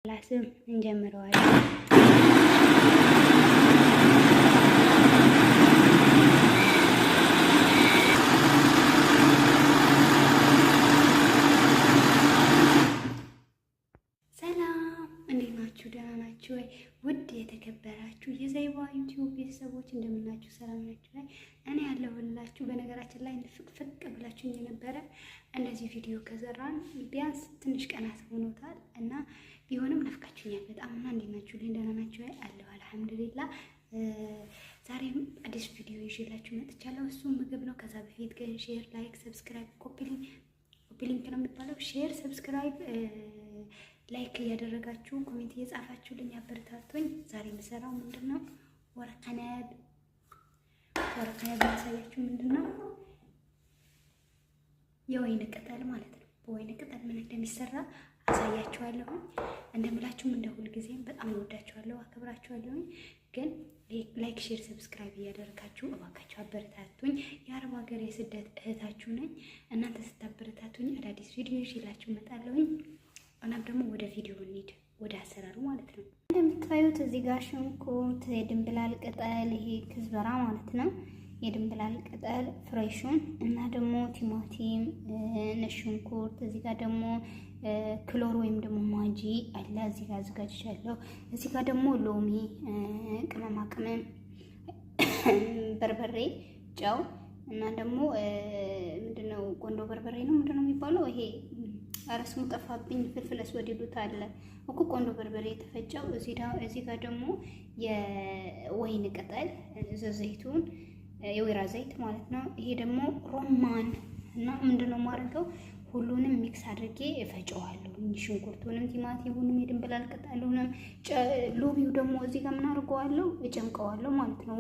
ላስም እንጀምረዋለን። ሰላም እንዴት ናችሁ? ደህና ናችሁ ወይ? ውድ የተከበራችሁ የዘይባ ዩቲዩብ ቤተሰቦች እንደምናችሁ ሰላም ናችሁ ላይ እኔ ያለሁላችሁ። በነገራችን ላይ ፍቅፍቅ ብላችሁ የነበረ እንደዚህ ቪዲዮ ከሰራን ቢያንስ ትንሽ ቀናት ሆኖታል እና ቢሆንም ናፍቃችሁኛል በጣም እና እንዴት ናችሁ? ደህና ናችሁ ወይ? አለሁ አልሐምዱሊላህ። ዛሬም አዲስ ቪዲዮ ይዤላችሁ መጥቻለሁ። እሱ ምግብ ነው። ከዛ በፊት ግን ሼር፣ ላይክ፣ ሰብስክራይብ፣ ኮፒ ሊንክ ነው የሚባለው። ሼር፣ ሰብስክራይብ ላይክ እያደረጋችሁ ኮሜንት እየጻፋችሁልኝ አበረታቱኝ። ዛሬ የምሰራው ምንድነው? ወረቀነብ ማሳያችሁ ምንድነው? የወይን ቅጠል ማለት ነው። በወይን ቅጠል ምን እንደሚሰራ አሳያችኋለሁ። እንደምላችሁም እንደ ሁልጊዜም በጣም እወዳችኋለሁ፣ አከብራችኋለሁ። ግን ላይክ፣ ሼር፣ ሰብስክራይብ እያደረጋችሁ እባካችሁ አበረታቱኝ። የአረብ ሀገር የስደት እህታችሁ ነኝ። እናንተ ስታበረታቱኝ አዳዲስ ቪዲዮ ይዤላችሁ እመጣለሁ። እናም ደግሞ ወደ ቪዲዮ እንሂድ፣ ወደ አሰራሩ ማለት ነው። እንደምታዩት እዚህ ጋር ሽንኩርት፣ የድንብላል ቅጠል፣ ይሄ ክዝበራ ማለት ነው። የድንብላል ቅጠል ፍሬሹን እና ደግሞ ቲማቲም፣ ነጭ ሽንኩርት፣ እዚህ ጋር ደግሞ ክሎር ወይም ደግሞ ማጂ አለ እዚህ ጋር አዘጋጅቻለሁ። እዚህ ጋር ደግሞ ሎሚ፣ ቅመማ ቅመም፣ በርበሬ፣ ጨው እና ደግሞ ምንድነው ቆንዶ በርበሬ ነው ምንድነው የሚባለው ይሄ አረስሙ ጠፋብኝ። ፍልፍል አስወዲዱት አለ እኮ ቆንዶ በርበሬ የተፈጨው። እዚህ ጋር ደግሞ የወይን ቅጠል ዘይቱን፣ የወይራ ዘይት ማለት ነው። ይሄ ደግሞ ሮማን እና ምንድነው ማድረገው ሁሉንም ሚክስ አድርጌ እፈጨዋለሁ። ሽንኩርቱንም፣ ቲማቲሙንም፣ የድንብላል ቅጠሉንም፣ ሎሚው ደግሞ እዚህ ጋር ምን አድርገዋለሁ እጨምቀዋለሁ ማለት ነው።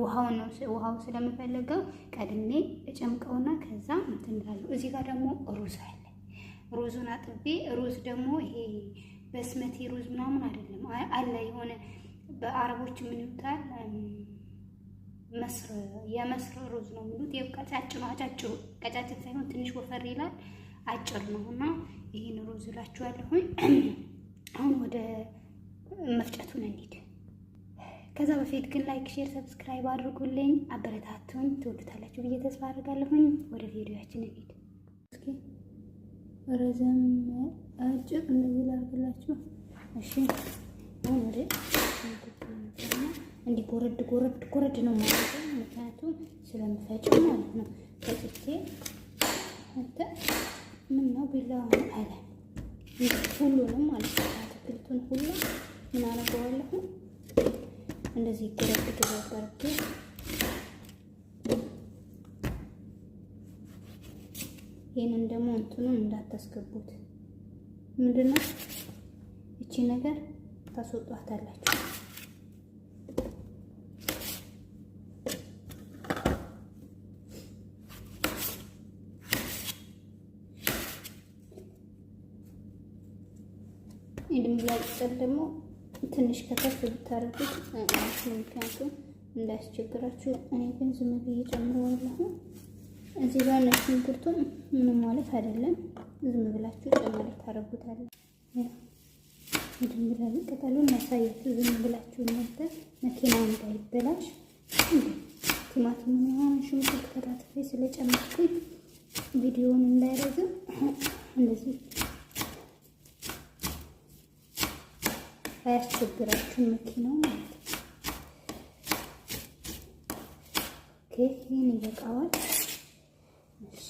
ውሃው ስለምፈልገው ቀድሜ እጨምቀውና ከዛ እንትን እላለሁ። እዚህ ጋር ደግሞ ሩዝ አለ። ሩዙን አጥቤ ሩዝ ደግሞ ይሄ በስመቲ ሩዝ ምናምን አይደለም አለ የሆነ በአረቦች ምን ይሉታል የመስር ሩዝ ነው የሚሉት። የቀጫጭኑ አጫጭሩ ቀጫጭን ሳይሆን ትንሽ ወፈር ይላል አጭር ነው እና ይሄን ሩዝ እላችኋለሁኝ። አሁን ወደ መፍጨቱን እንሂድ። ከዛ በፊት ግን ላይክ፣ ሼር፣ ሰብስክራይብ አድርጉልኝ፣ አበረታቱኝ። ትወዱታላችሁ ብዬ ተስፋ አድርጋለሁኝ። ወደ ቪዲዮአችን እንሂድ። እስኪ ረዘም አጭር እንደዚህ ላድርግላችሁ። እሺ አሁን ወደ እንዲህ ጎረድ ነው ማለት ነው። ምክንያቱም ስለምፈጨው ማለት ነው። ፈጭቼ ምን ነው ቢላው አለ ሁሉንም ማለት ነው። አትክልቱን ሁሉ ምን አደርገዋለሁ እንደዚህ ጎረድ አድርጌ ይሄንን ደግሞ እንትኑን እንዳታስገቡት። ምንድነው እቺ ነገር ታስወጣታላችሁ። የድንብላል ቅጠል ደግሞ ትንሽ ከተፍ ብታረጉት ምክንያቱም እንዳያስቸግራችሁ። እኔ ግን ዝም ብዬ ጨምረዋለሁ። እዚህ ጋር ነጭ ሽንኩርቱን ምንም ማለት አይደለም፣ ዝም ብላችሁ ጨምሪ ታረጉታላችሁ። የድንብላል ቅጠሉን ማሳያችሁ ዝም ብላችሁ እናንተ መኪናው እንዳይበላሽ። ቲማቲም እና ሽንኩርት ከታተፈ ስለጨመርኩኝ ቪዲዮውን እንዳይረዝም እንደዚህ አያስቸግራችሁ መኪናው ማለት ነው። ኦኬ ይሄን ይበቃዋል። እሺ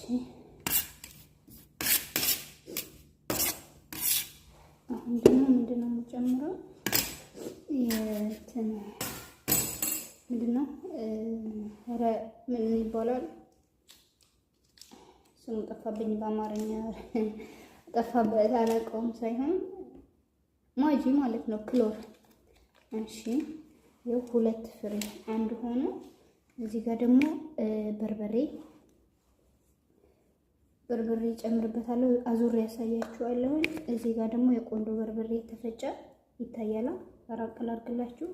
አሁን ደግሞ ምንድነው የምጨምረው? ምንድነው ምን ይባላል ስሙ ጠፋብኝ። በአማርኛ ጠፋበት አላውቀውም። ሳይሆን ማጂ ማለት ነው፣ ክሎር። እሺ ይኸው 2 ፍሬ አንድ ሆኖ እዚህ ጋር ደግሞ በርበሬ ጨምርበታለሁ። አዙር ያሳያችኋለሁ። እዚህ ጋር ደግሞ የቆንዶ በርበሬ ተፈጨ ይታያል። አራቅል አድርግላችሁ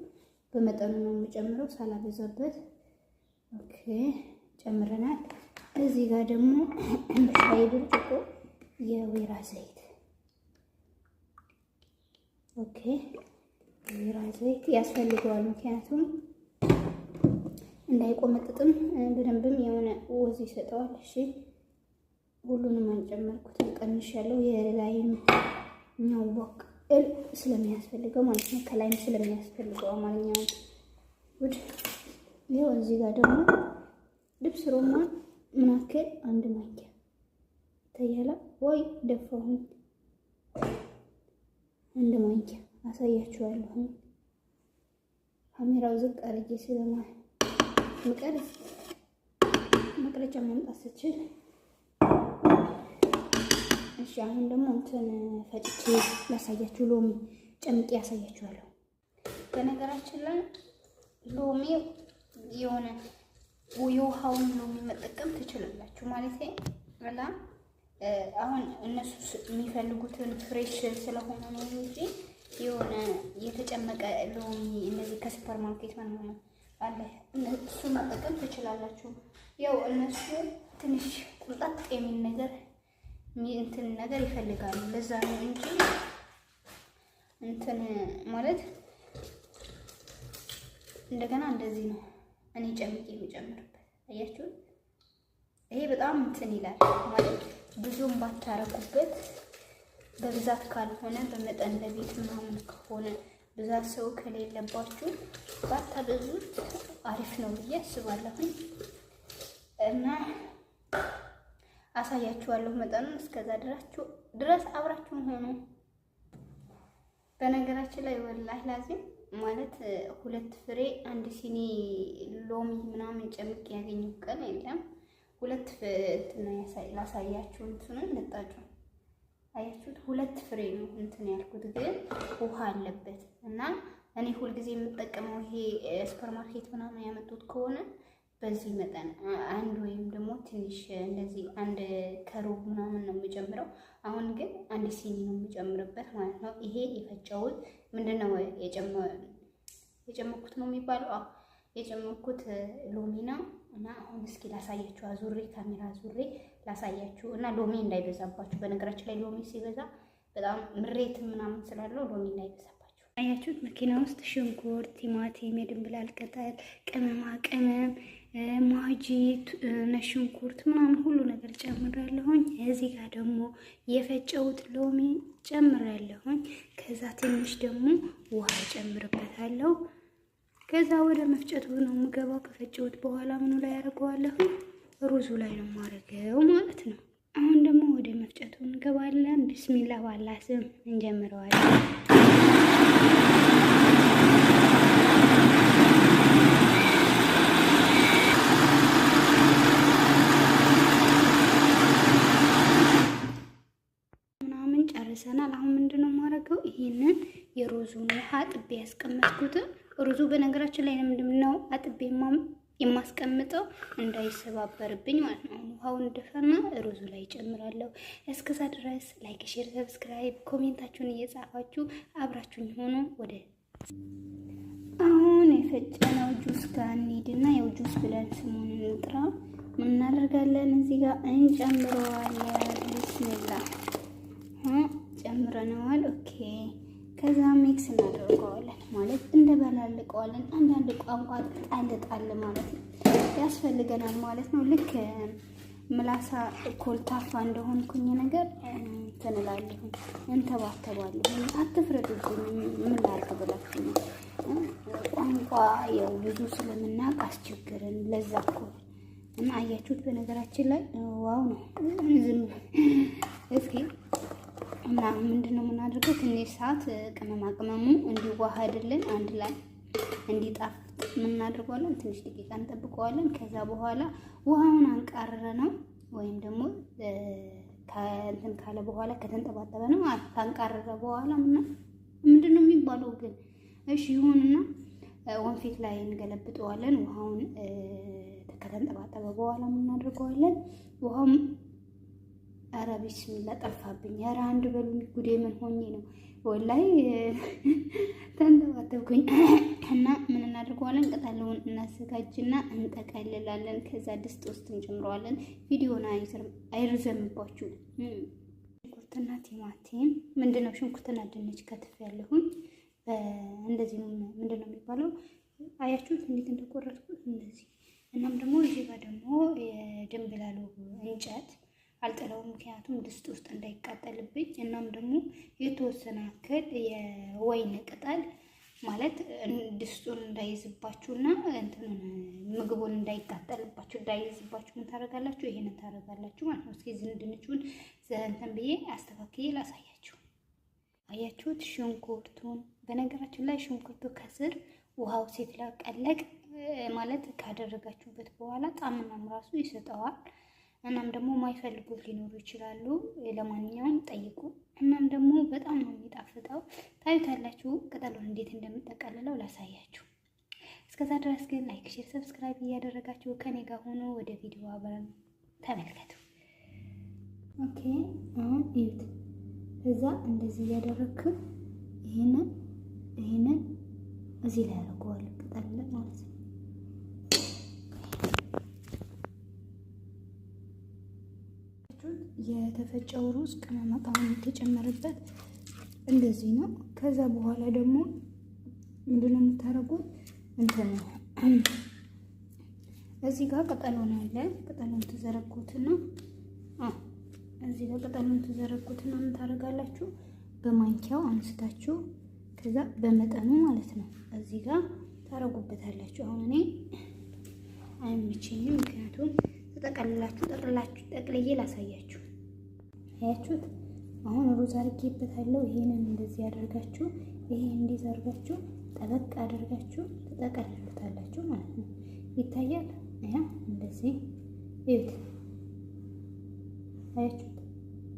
በመጠኑ ነው የምጨምረው ሳላበዛበት። ኦኬ ጨምረናል። እዚህ ጋር ደግሞ ሻይ ብርጭቆ የወይራ ዘይት ኦኬ ወይራ ዘይት ያስፈልገዋል፣ ምክንያቱም እንዳይቆመጥጥም በደንብም የሆነ ወዝ ይሰጠዋል። እሺ ሁሉንም አልጨመርኩትም፣ ቀንሻለሁ። የላይም ቦቅ ስለሚያስፈልገው ማለት ነው፣ ከላይም ስለሚያስፈልገው አማርኛው ውድ። ይኸው እዚህ ጋር ደግሞ ድብስ ሮማን ምናክል አንድ ማንኪያ ይታያል ወይ? ደፋሁኝ። አንድ ማንኪያ አሳያችኋለሁ። ካሜራው ዝቅ አድርጌ መቅረጫ ማምጣት ስችል። እሺ አሁን ደግሞ እንትን ፈጭቼ ላሳያችሁ። ሎሚ ጨምቄ ያሳያችኋለሁ። በነገራችን ላይ ሎሚ የሆነ የውሃውን ሎሚ መጠቀም ትችላላችሁ ማለት ነው። አሁን እነሱ የሚፈልጉትን ፍሬሽ ስለሆነ ነው እንጂ የሆነ የተጨመቀ ሎሚ እነዚህ ከሱፐር ማርኬት ምናምን አለ፣ እሱ መጠቀም ትችላላችሁ። ያው እነሱ ትንሽ ቁጣጥ የሚል ነገር እንትን ነገር ይፈልጋሉ። ለዛ ነው እንጂ እንትን ማለት እንደገና እንደዚህ ነው። እኔ ጨምቄ የምጨምርበት አያችሁ። ይሄ በጣም እንትን ይላል ማለት ብዙም ባታረጉበት፣ በብዛት ካልሆነ በመጠን ለቤት ምናምን ከሆነ ብዛት ሰው ከሌለባችሁ ባታበዙት አሪፍ ነው ብዬ አስባለሁ። እና አሳያችኋለሁ መጠኑን። እስከዛ ድረስ አብራችሁን ሆኑ። በነገራችን ላይ ወላሂ ላዚም ማለት 2 ፍሬ 1 ሲኒ ሎሚ ምናምን ጨምቄ ያገኘው ቀን የለም። 2 እንትን ላሳያችሁ። እንትኑን ልጣጩ አያችሁት? 2 ፍሬ ነው እንትን ያልኩት፣ ግን ውሃ አለበት። እና እኔ ሁልጊዜ የምጠቀመው ይሄ ሱፐር ማርኬት ምናምን ያመጡት ከሆነ በዚህ መጠን አንድ ወይም ደግሞ ትንሽ እንደዚህ 1 ከሩብ ምናምን ነው የምጨምረው። አሁን ግን 1 ሲኒ ነው የምጨምርበት ማለት ነው። ይሄ የፈጨሁት ምንድነው የጨመኩት ነው የሚባለው? አዎ የጨመኩት ሎሚ ነው። እና አሁን እስኪ ላሳያችሁ፣ አዙሬ ካሜራ አዙሬ ላሳያችሁ። እና ሎሚ እንዳይበዛባችሁ። በነገራችን ላይ ሎሚ ሲበዛ በጣም ምሬት ምናምን ስላለው ሎሚ እንዳይበዛባችሁ። አያችሁት? መኪና ውስጥ ሽንኩርት፣ ቲማቲም፣ የድንብላል ቅጠል፣ ቅመማ ቅመም፣ ማጂ፣ ነሽንኩርት ምናምን ሁሉ ነገር ጨምራለሁኝ። እዚህ ጋር ደግሞ የፈጨሁት ሎሚ ጨምራለሁኝ። ከዛ ትንሽ ደግሞ ውሃ ጨምርበታለሁ። ከዛ ወደ መፍጨቱ ነው የምገባው። ከፈጨሁት በኋላ ምኑ ላይ ያደርገዋለሁ? ሩዙ ላይ ነው የማደርገው ማለት ነው። አሁን ደግሞ ወደ መፍጨቱ እንገባለን። ቢስሚላ ባላ ስም እንጀምረዋለን። ምናምን ጨርሰናል። አሁን ምንድነው የማደርገው? ይሄንን የሩዙን ውሃ አጥቤ ያስቀመጥኩትን ሩዙ በነገራችን ላይ ምንድነው አጥቤ የማስቀምጠው እንዳይሰባበርብኝ ማለት ነው። ውሃውን ደፈና ሩዙ ላይ ጨምራለሁ። እስከዛ ድረስ ላይክ፣ ሼር፣ ሰብስክራይብ ኮሜንታችሁን እየጻፋችሁ አብራችሁኝ ሆኖ ወደ አሁን የፈጨነው ጁስ ጋር እንሂድና ያው ጁስ ብለን ስሙን እንጥራ። ምን እናደርጋለን? እዚህ ጋር እንጨምረዋለን። ቢስሚላ ጨምረነዋል። ኦኬ ከዛ ሚክስ እናደርገዋለን ማለት እንደበላልቀዋለን። አንዳንድ ቋንቋ ጣል ማለት ነው ያስፈልገናል ማለት ነው። ልክ ምላሳ ኮልታፋ እንደሆንኩኝ ነገር ተነላለሁ እንተባተባለሁ። አትፍረዱብኝ። ምን ላድርግ ብላችሁ ነው። ቋንቋ ያው ብዙ ስለምናውቅ አስቸግረን ለዛ እኮ እና አያችሁት። በነገራችን ላይ ዋው ነው ዝም እስኪ እና ምንድነው የምናደርገው? ትንሽ ሰዓት ቅመማ ቅመሙ እንዲዋሃድልን አንድ ላይ እንዲጣፍጥ እናደርገዋለን። ትንሽ ደቂቃ እንጠብቀዋለን። ከዛ በኋላ ውሃውን አንቃርረ ነው ወይም ደግሞ ከእንትን ካለ በኋላ ከተንጠባጠበ ነው ካንቃረረ በኋላ ምንድነው የሚባለው ግን እሺ ይሁንና ወንፊት ላይ እንገለብጠዋለን። ውሃውን ከተንጠባጠበ በኋላ እናደርገዋለን። ውሃው ኧረ ቢስሚላ ጠፋብኝ። ኧረ አንድ በሉኝ ጉዴ ምን ሆኜ ነው ወላይ ተንተባተብኩኝ። እና ምን እናደርገዋለን? ቅጠሉን እናዘጋጅና እንጠቀልላለን። ከዛ ድስት ውስጥ እንጨምረዋለን። ቪዲዮና አይርዘምባችሁ። ሽንኩርትና ቲማቲም ምንድነው ሽንኩርትና ድንች ከትፍ ያለሁኝ እንደዚህ ነው። ምንድነው የሚባለው አያችሁት እንዴት እንደቆረጥኩት እንደዚህ። እናም ደግሞ እዚህ ጋር ደግሞ የድንብላሉ እንጨት አልጥለውም፣ ምክንያቱም ድስት ውስጥ እንዳይቃጠልብኝ። እናም ደግሞ የተወሰነ ያክል የወይን ቅጠል ማለት ድስቱን እንዳይዝባችሁና እንትኑን ምግቡን እንዳይቃጠልባችሁ እንዳይዝባችሁ ምን ታደርጋላችሁ? ይሄንን ታደርጋላችሁ ማለት ነው። እስኪ ድንቹን እንትን ብዬ አስተካክዬ ላሳያችሁ። አያችሁት ሽንኩርቱን። በነገራችን ላይ ሽንኩርቱ ከስር ውሃው ሲፍለቀለቅ ማለት ካደረጋችሁበት በኋላ ጣዕምናም ራሱ ይሰጠዋል። እናም ደግሞ ማይፈልጉት ሊኖሩ ይችላሉ። ለማንኛውም ጠይቁ። እናም ደግሞ በጣም ነው የሚጣፍጠው። ታዩታላችሁ ቅጠሉን እንዴት እንደምጠቀልለው ላሳያችሁ። እስከዛ ድረስ ግን ላይክ፣ ሼር፣ ሰብስክራይብ እያደረጋችሁ ከኔ ጋር ሆኖ ወደ ቪዲዮ አብረን ተመልከቱ። ኦኬ አሁን እዩት። እዛ እንደዚህ እያደረግክ ይሄንን እዚህ ላይ አደርገዋለሁ ቅጠል ማለት ነው። የተፈጨው ሩዝ ቅመማ ቅመም የተጨመረበት እንደዚህ ነው። ከዛ በኋላ ደግሞ ምንድነው የምታደርጉት? እንትን እዚህ ጋር ቅጠሉን አለ። ቅጠሉን ተዘረጉትና እዚህ ጋር ቅጠሉን ተዘረጉትና ምን ታደርጋላችሁ? በማንኪያው አንስታችሁ ከዛ በመጠኑ ማለት ነው እዚህ ጋር ታረጉበታላችሁ። አሁን እኔ አይመቸኝም፣ ምክንያቱም ጠቅልዬ ላሳያችሁ። አያችሁት? አሁን ሩዝ አድርጌበታለሁ። ይሄንን እንደዚህ አድርጋችሁ እንዲህ አድርጋችሁ ጠበቅ አድርጋችሁ ተጠቀልሉታላችሁ ማለት ነው። ይታያል? እንደዚህ እዩት። አያችሁት?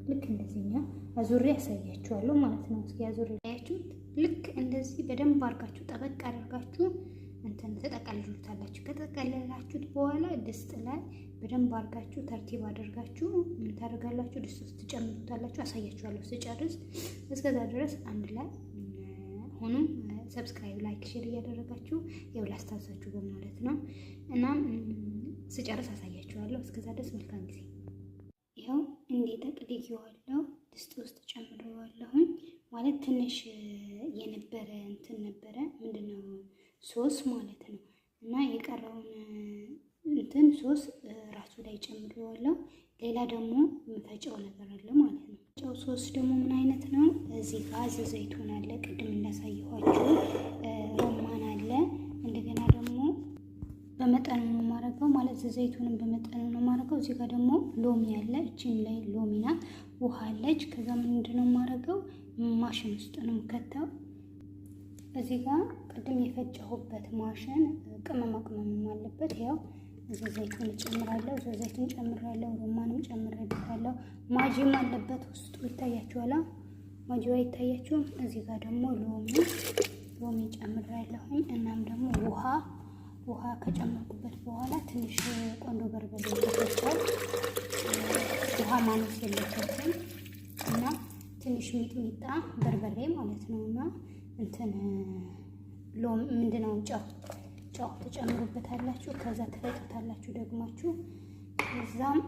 ልክ እንደዚህኛ አዙሬ ያሳያችኋለሁ ማለት ነው። እስኪ አዙሬ አያችሁት? ልክ እንደዚህ በደንብ አድርጋችሁ ጠበቅ አድርጋችሁ እንትን ተጠቀልሉታላችሁ። ከተጠቀለላችሁት በኋላ ድስት ላይ በደንብ አድርጋችሁ ተርቲብ አድርጋችሁ ምን ታደርጋላችሁ? ድስት ውስጥ ትጨምሩታላችሁ። አሳያችኋለሁ ስጨርስ። እስከዛ ድረስ አንድ ላይ ሆኖ ሰብስክራይብ፣ ላይክ፣ ሼር እያደረጋችሁ ያው ላስታውሳችሁ በማለት ነው። እና ስጨርስ አሳያችኋለሁ። እስከዛ ድረስ መልካም ጊዜ። ይኸው እንዴ ጠቅልዬዋለሁ፣ ድስት ውስጥ ጨምሬዋለሁኝ። ማለት ትንሽ የነበረ እንትን ነበረ ምንድነው ሶስ ማለት ነው። እና የቀረውን እንትን ሶስ ራሱ ላይ ጨምሬዋለሁ። ሌላ ደግሞ የምፈጨው ነገር አለ ማለት ነው። ጨው ሶስ ደግሞ ምን አይነት ነው? እዚህ ጋር ዘይቱን አለ፣ ቅድም እንዳሳየኋችሁ ሮማን አለ። እንደገና ደግሞ በመጠኑ ነው የማደርገው ማለት ዘይቱንም በመጠኑ ነው የማደርገው። እዚህ ጋር ደግሞ ሎሚ አለ። እቺን ላይ ሎሚ ናት፣ ውሃ አለች። ከዛ ምንድነው የማደርገው? ማሽን ውስጥ ነው የምከተው። እዚህ ጋር ቅድም የፈጨሁበት ማሽን ቅመማ ቅመም አለበት። ያው እዚህ ዘይቱን እጨምራለሁ፣ ዘይቱን ጨምራለሁ፣ ሮማንም ጨምሬበታለሁ። ማጂም አለበት ውስጡ ይታያችኋል። ማጂዋ ይታያችሁም። እዚህ ጋር ደግሞ ሎሚ ጨምራለሁኝ። እናም ደግሞ ውሃ ከጨመርኩበት በኋላ ትንሽ ቆንጆ በርበሬ ይፈጫል። ውሃ ማነስ የለበትም እና ትንሽ ሚጥሚጣ በርበሬ ማለት ነውና እንትን ምንድነው ጨው ተጨምሩበታላችሁ። ከዛ ትፈጩታላችሁ ደግማችሁ። ከዛም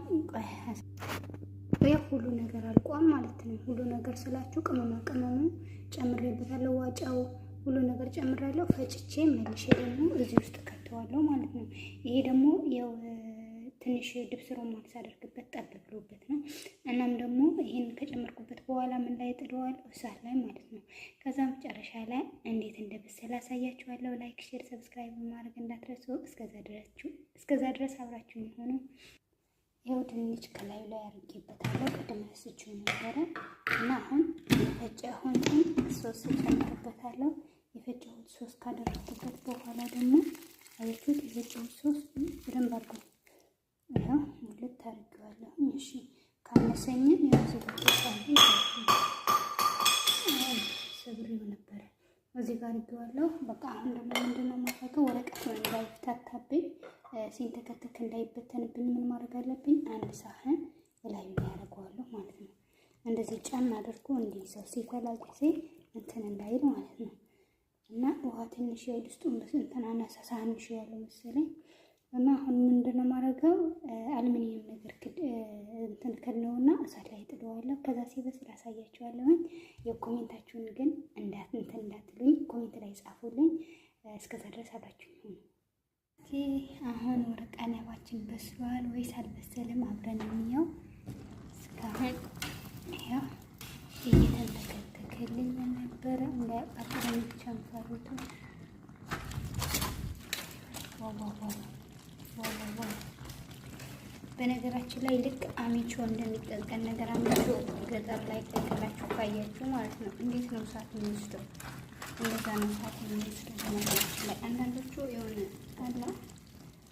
ሁሉ ነገር አልቋል ማለት ነው። ሁሉ ነገር ስላችሁ ቅመማ ቅመሙ ጨምሬበታለሁ፣ ዋጫው ሁሉ ነገር ጨምሬያለሁ። ፈጭቼ መልሼ ደግሞ እዚህ ውስጥ ከተዋለሁ ማለት ነው። ይሄ ደግሞ ያው ትንሽ ድብስ ሮማን ሳደርግበት ጠብ ብሎበት ነው። እናም ደግሞ ይሄን ከጨመርኩበት በኋላ ምን ላይ ጥደዋለሁ? እሳት ላይ ማለት ነው። ከዛ መጨረሻ ላይ እንዴት እንደበሰለ አሳያችኋለሁ። ላይክ፣ ሼር፣ ሰብስክራይብ ማድረግ እንዳትረሱ። እስከዛ ድረስ አብራችሁ የሆኑ ይኸው ድንች ከላዩ ላይ አድርጌበታለሁ። ቅድም ረስቼው ነበረ እና አሁን የፈጨሁትን ሶስ ጨምርበታለሁ። የፈጨሁት ሶስ ካደረኩበት በኋላ ደግሞ አያችሁት? የፈጨሁት ሶስ በደንብ አድርጎ ያው ሙልት አድርጌዋለሁ። እሺ ካነሰኝም ያው ዘግቼዋለሁ። ሰብሬው ነበረ እዚህ ጋር አድርጌዋለሁ። በቃ አሁን ደግሞ ምንድነው የማደርገው? ወረቀት ነው እንዳይታታብኝ፣ ሲንተከተክ እንዳይበተንብኝ ምን ማድረግ አለብኝ? አንድ ሳህን ላይ ያደርገዋለሁ ማለት ነው። እንደዚህ ጫን አድርጎ እንዲይዘው ሲፈላ ጊዜ እንትን እንዳይል ማለት ነው። እና ውሃ ትንሽ ያው ድስቱን እንትን አነሳ ሳህንሽ ያለው መሰለኝ እና አሁን ምንድነው ማረገው አሉሚኒየም ነገር እንትን ከነውና እሳት ላይ ጥደዋለሁ። ከዛ ሲበስል አሳያችኋለሁ። የኮሜንታችሁን ግን እንዳትሉኝ ኮሜንት ላይ ጻፉልኝ። እስከዛ ድረስ አብራችሁኝ ሁኑ። አሁን ወርቅ አነባችን በስሏል ወይስ አልበሰለም? አብረን እንየው። እስካሁን ያው እየተንተከተከልኝ ነበረ እንዳያቃጥለኝ ብቻ እንፈሩት። በነገራችን ላይ ልክ አሚቾ እንደሚቀቀል ነገር አሚቾ ገጠር ላይ ቀቅላችሁ ካያችሁ ማለት ነው። እንዴት ነው እሳት የሚወስደው? እንደዛ ነው እሳት የሚወስደው። በነገራችን ላይ አንዳንዶቹ የሆነ አላ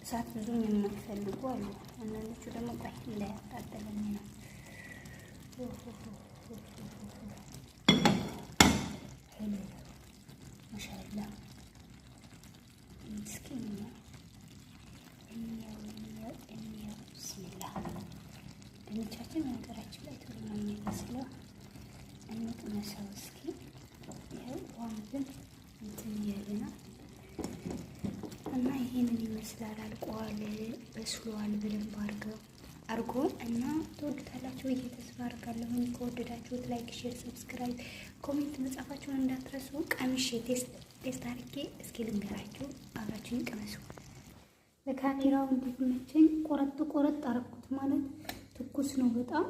እሳት ብዙም የማይፈልጉ አሉ። አንዳንዶቹ ደግሞ ቆይ እንዳያቃጥለኝ ነው። ማሻአላ ምስኪን ነው። ብስሚላህ ድንቻችን በነገራችን ላይ ቶሎ ነው የሚበስለው። እንቅመሰው እስኪ። ይኸው ውሃም ግን እንትን እያለ ነው እና ይሄንን ይመስላል። አልቋል፣ በስሏል በደንብ አርጎ እና ትወዱታላችሁ ብዬ ተስፋ አድርጋለሁ። ከወደዳችሁት ላይክ፣ ሼር፣ ሰብስክራይብ፣ ኮሜንት መጻፋችሁን እንዳትረሱ። ቀምሼ ቴስት አድርጌ እስኪ ልንገራችሁ። አብራችሁን ቅመሱ። ለካሜራው እንዲመቸኝ ቆረጥ አረኩት። ማለት ትኩስ ነው በጣም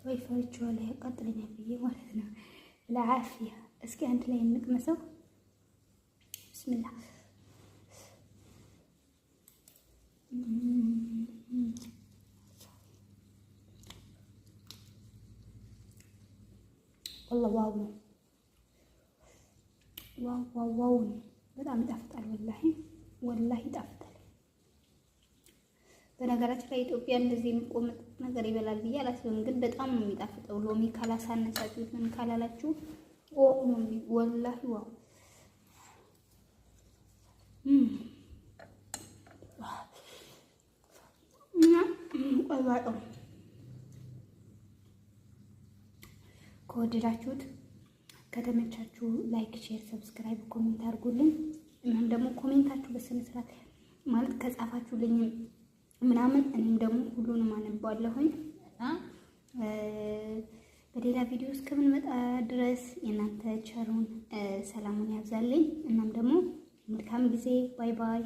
ወይ ፈርቼዋለሁ ያቃጥለኛል ብዬ ማለት ነው። ለዓፊያ እስኪ አንድ ላይ እንቅመሰው። ብስሚላህ والله ዋው በጣም ይጣፍጣል። ወላሂ ይጣፍጣል። በነገራችን ላይ ኢትዮጵያ እንደዚህ የሚቆመጥ ነገር ይበላል ብዬ አላስብም፣ ግን በጣም ነው የሚጣፍጠው። ሎሚ ካላሳነሳችሁት ምን ካላላችሁ ወላሂ ዋው ቆይባጠው ከወደዳችሁት ከተመቻችሁ ላይክ፣ ሼር፣ ሰብስክራይብ፣ ኮሜንት አድርጉልኝ። እናም ደግሞ ኮሜንታችሁ በስነ ስርዓት ማለት ከጻፋችሁልኝ ምናምን እኔም ደግሞ ሁሉንም አነባለሁኝ። በሌላ ቪዲዮ እስከምንመጣ ድረስ የእናንተ ቸሩን ሰላሙን ያብዛልኝ። እናም ደግሞ መልካም ጊዜ። ባይ ባይ።